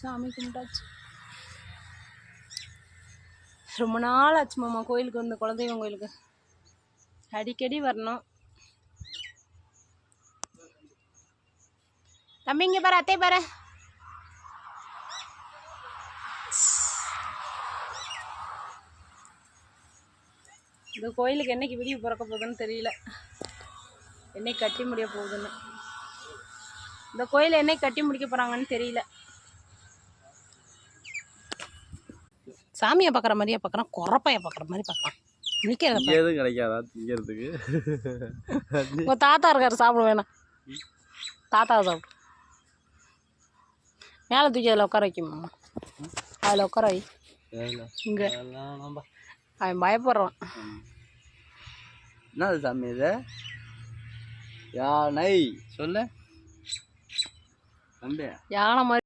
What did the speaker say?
சாமி கும்பிட்டாச்சு. ரொம்ப நாள் ஆச்சு மாமா கோயிலுக்கு வந்து, குலதெய்வம் கோயிலுக்கு அடிக்கடி வரணும். தம்பி இங்கே பாரு, அத்தை பாரு. இந்த கோயிலுக்கு என்னைக்கு விடிவு பிறக்க போகுதுன்னு தெரியல, என்னைக்கு கட்டி முடிய போகுதுன்னு. இந்த கோயிலை என்னைக்கு கட்டி முடிக்க போகிறாங்கன்னு தெரியல. சாமியை பார்க்குற மாதிரியே பார்க்குறான், குறப்பையை பார்க்குற மாதிரி பார்க்குறான். எதுவும் கிடைக்காதா திங்கிறதுக்கு? உங்கள் தாத்தா இருக்காரு, சாப்பிட வேணாம். தாத்தாவை சாப்பிடு. மேலே தூக்கி அதில் உட்கார வைக்குமா? அதில் உட்கார வை. இங்கே அவன் பயப்படுறான். என்ன சாமி இது? யானை சொல்லு தம்பி. யானை மாதிரி